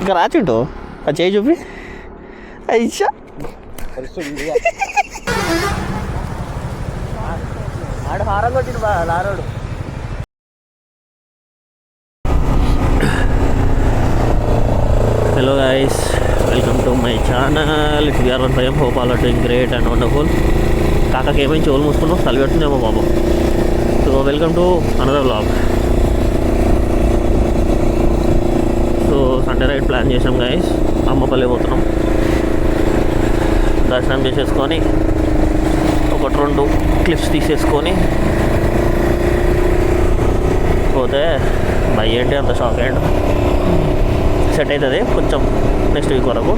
ఇక రాచింటూ అది చేయి చూపి అయ్యా ఆడు హారం కొట్టిండు బా లారోడు. Hello guys, welcome to my channel. It's BR 15. Hope all are doing great and wonderful. కాకకి ఏమైనా చెవులు మూసుకున్నావు, చలి పెడుతుందేమో బాబు. So welcome to another vlog. So Sunday ride plan చేసాం గైస్. అమ్మపల్లి పోతున్నాం. దర్శనం చేసేసుకొని 1-2 క్లిప్స్ తీసేసుకొని పోతే బై ఏంటి అంత షాక్ అయ్యండి. సెట్ అవుతుంది కొంచెం నెక్స్ట్ వీక్ వరకు.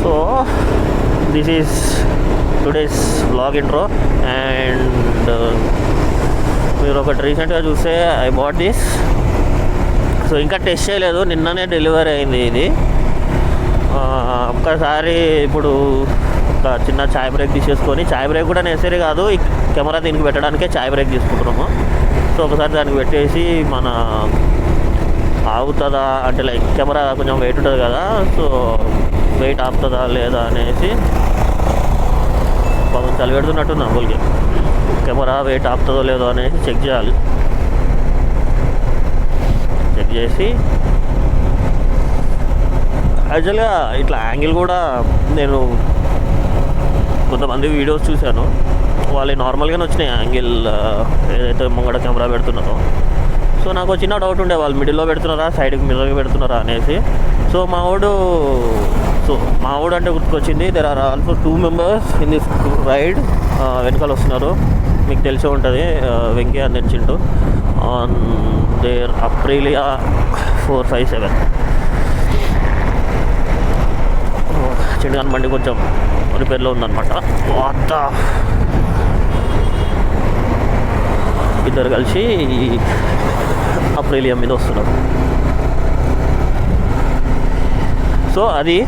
So this is today's vlog intro. And మీరు ఒకటి రీసెంట్గా చూస్తే ఐ బాట్ దిస్. సో ఇంకా టెస్ట్ చేయలేదు, నిన్ననే డెలివరీ అయింది ఇది. ఒక్కసారి ఇప్పుడు ఒక చిన్న ఛాయ్ బ్రేక్ తీసేసుకొని, ఛాయ్ బ్రేక్ కూడా నెసరీ కాదు, ఈ కెమెరా దీనికి పెట్టడానికే ఛాయ్ బ్రేక్ తీసుకుంటున్నాము. సో ఒకసారి దానికి పెట్టేసి మన ఆగుతుందా అంటే లైక్ కెమెరా కొంచెం వెయిట్ ఉంటుంది కదా, సో వెయిట్ ఆపుతుందా లేదా అనేసి కొంచెం చలి పెడుతున్నట్టుంది అంకుల్కి. కెమెరా వెయిట్ ఆపుతుందో లేదో అనేసి చెక్ చేయాలి. చెక్ చేసి యాక్చువల్గా ఇట్లా యాంగిల్ కూడా నేను కొంతమంది వీడియోస్ చూశాను, వాళ్ళు నార్మల్గానే వచ్చినాయి యాంగిల్ ఏదైతే ముంగడ కెమెరా పెడుతున్నారో. సో నాకు చిన్న డౌట్ ఉండే, వాళ్ళు మిడిల్లో పెడుతున్నారా సైడ్కి మిర్రర్కి పెడుతున్నారా అనేసి. సో మా వాడు అంటే గుర్తుకొచ్చింది, there are also 2 members in this ride. వెనకాల వస్తున్నారు, మీకు తెలిసే ఉంటుంది, Venky and Chintu on their Aprilia 457. చింటగాన్ బండి కొంచెం రిపేర్లో ఉందన్నమాట. వాత ఇద్దరు కలిసి అప్రిలియా మీద వస్తున్నారు. సో అది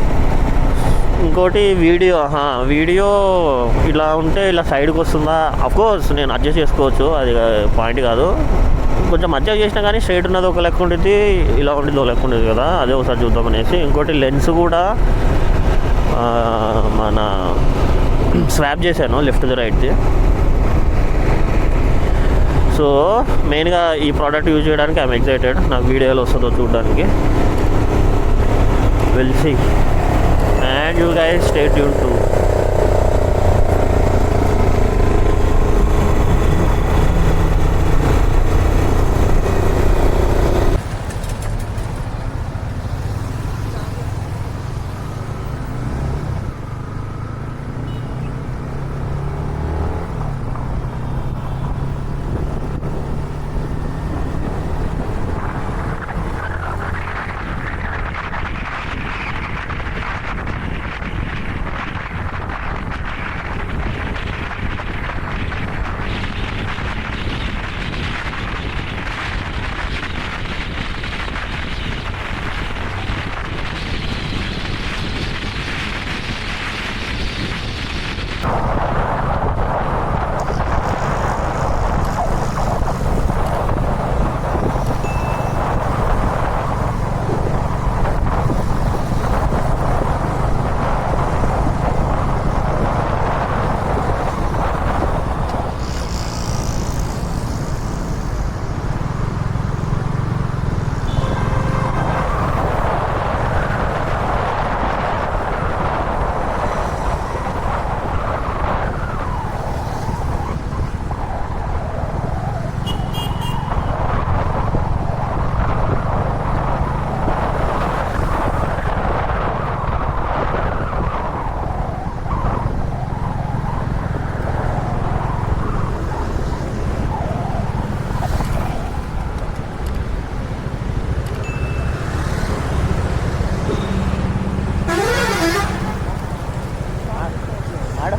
ఇంకోటి వీడియో ఇలా ఉంటే ఇలా సైడ్కి వస్తుందా, అఫ్కోర్స్ నేను అడ్జస్ట్ చేసుకోవచ్చు, అది పాయింట్ కాదు. కొంచెం అడ్జస్ట్ చేసినా కానీ స్ట్రైట్ ఉన్నది ఒక లెక్క ఉండేది, ఇలా ఉండేది ఒక లెక్క ఉండేది కదా, అదే ఒకసారి చూద్దాం అనేసి. ఇంకోటి లెన్స్ కూడా మన స్వాప్ చేశాను లెఫ్ట్ది రైట్ది. సో మెయిన్గా ఈ ప్రోడక్ట్ యూజ్ చేయడానికి ఐఎమ్ ఎక్సైటెడ్. నాకు వీడియోలో వస్తుందో చూడడానికి. Will see and you guys stay tune to.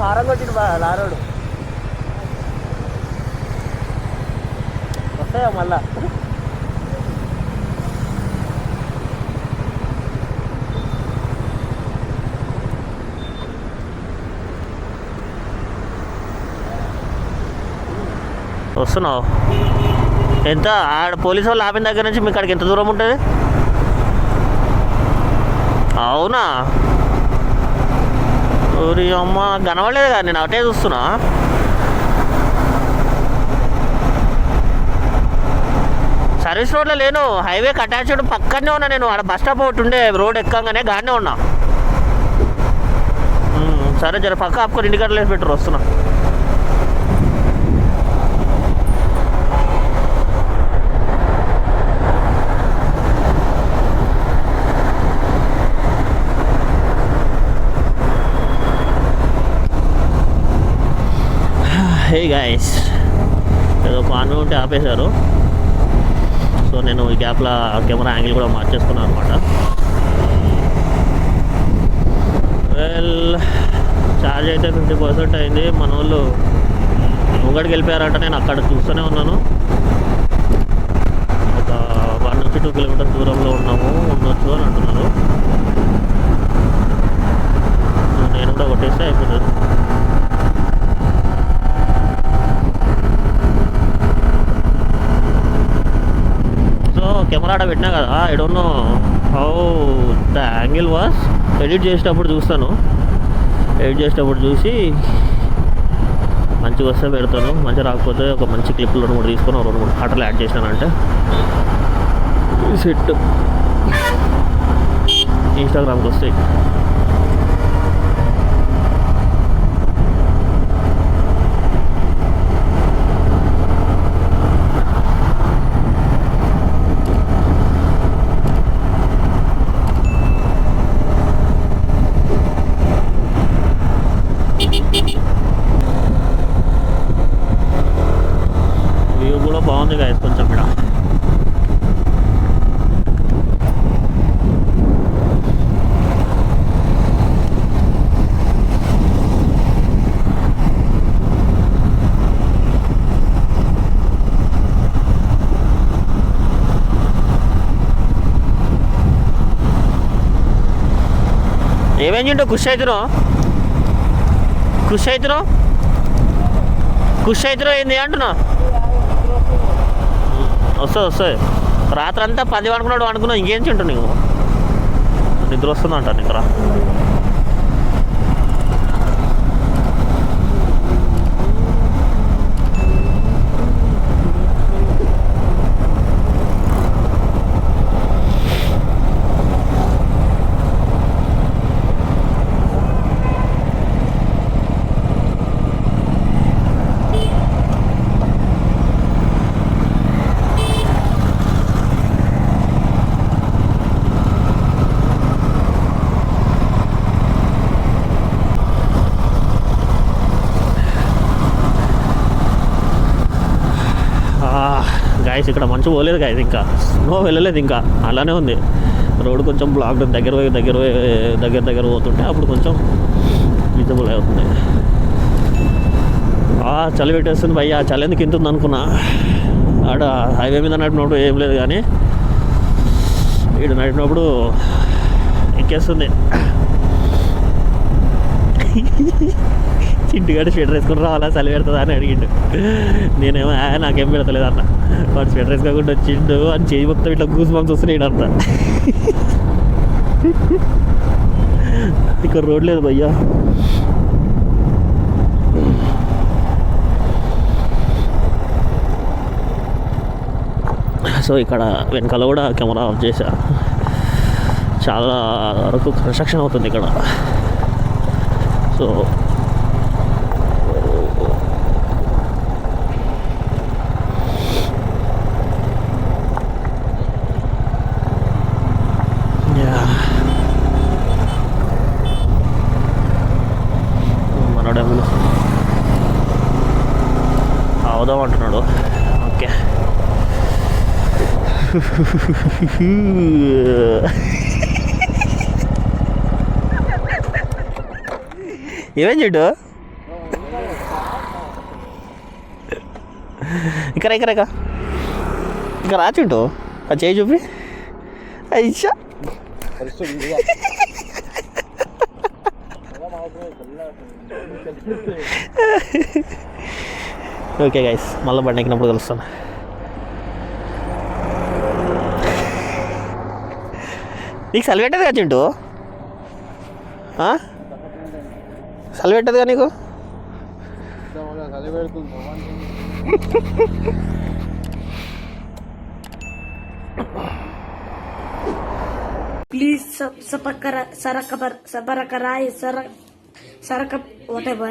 హారం కొట్టిండు బా లారోడు. వస్తాయా మళ్ళా? వస్తున్నావు? ఎంత ఆడ పోలీసు వాళ్ళు ఆపిన దగ్గర నుంచి మీ కాడికి ఎంత దూరం ఉంటుంది? అవునా? ఊరి అమ్మ కనవలేదు కదా, నేను అటే చూస్తున్నా. సర్వీస్ రోడ్లో లేను, హైవేకి అటాచ్డ్ పక్కనే ఉన్నా. నేను ఆడ బస్ స్టాప్ ఒకటి ఉండే, రోడ్ ఎక్కగానే గానే ఉన్నా. సరే జర పక్క ఆపుకొని ఇంటికాడ లేదు పెట్టరు, వస్తున్నా. హే గాయస్, ఏదో పని ఉంటే ఆపేశారు. సో నేను ఈ గ్యాప్లో కెమెరా యాంగిల్ కూడా మార్చేసుకున్నాను అనమాట. వెల్, ఛార్జ్ అయితే 50% అయింది. మన వాళ్ళు ముంగడికి వెళ్ళిపోయారంట. నేను అక్కడ చూస్తూనే ఉన్నాను. ఒక 1 నుంచి 2 కిలోమీటర్స్ దూరంలో ఉండొచ్చు అని అంటున్నారు. నేను కూడా కొట్టేస్తే అయిపోతుంది. కెమెరా ఆడ పెట్టినా కదా, I don't know how the angle was. Edit చేసేటప్పుడు చూస్తాను, ఎడిట్ చేసేటప్పుడు చూసి మంచిగా వస్తే పెడతాను. మంచిగా రాకపోతే ఒక మంచి క్లిప్లు 2-3 తీసుకొని 2-3 పాటలు యాడ్ చేసినానంటే సెట్ ఇన్స్టాగ్రామ్కి వస్తాయి. వ్యూ కూడా బాగుంది గాయస్ కొంచెం ఇక్కడ. ఏమేంటో ఖుషి అవుతున్నావు ఏంది అంటున్నా. వస్తుంది రాత్రి అంతా 10 అనుకున్నావు. ఇంకేం తింటావు నీకు? నిద్ర వస్తుందంట నిద్ర. గాయస్ ఇక్కడ మంచు పోలేదు గాయస్, ఇంకా స్నో వెళ్ళలేదు, ఇంకా అలానే ఉంది. రోడ్ కొంచెం బ్లాక్ దగ్గర పోతుంటే అప్పుడు కొంచెం విజిబుల్ అవుతుంది. చలి పెట్టేస్తుంది భయ్యా. చలి ఎందుకు ఇంతుంది అనుకున్నా. ఆడ హైవే మీద నడిపినప్పుడు ఏం లేదు, కానీ ఇక్కడ నడిపినప్పుడు ఎక్కేస్తుంది. చింటిగాడు స్వెటర్ వేసుకుని రావాలా, చలి పెడుతుందా అని అడిగిండు. నేనేమో నాకేం పెడతలేదు అన్న. వాడు స్వెటర్ వేసుకోకుండా వచ్చిండు అని చేయి మొత్తం ఇట్లా గూస్ బంప్స్ వస్తున్నాయి అంతా. ఇక్కడ రోడ్ లేదు భయ్యా. సో ఇక్కడ వెనకాల కూడా కెమెరా ఆఫ్ చేశా. చాలా వరకు కన్స్ట్రక్షన్ అవుతుంది ఇక్కడ. సో మనోడేమో అవుదాం అంటున్నాడు. ఓకే, ఏమేం చెడు ఇక్కడ ఇంకా రాచుంటు ఆ చేయి చూపి. అయ్యా ఓకే గైస్, మళ్ళీ బండి ఎక్కినప్పుడు కలుస్తాను. నీకు చలి పెట్టదు కదా చింటూ? చలి పెట్టదుగా నీకు? Please subscribe, whatever.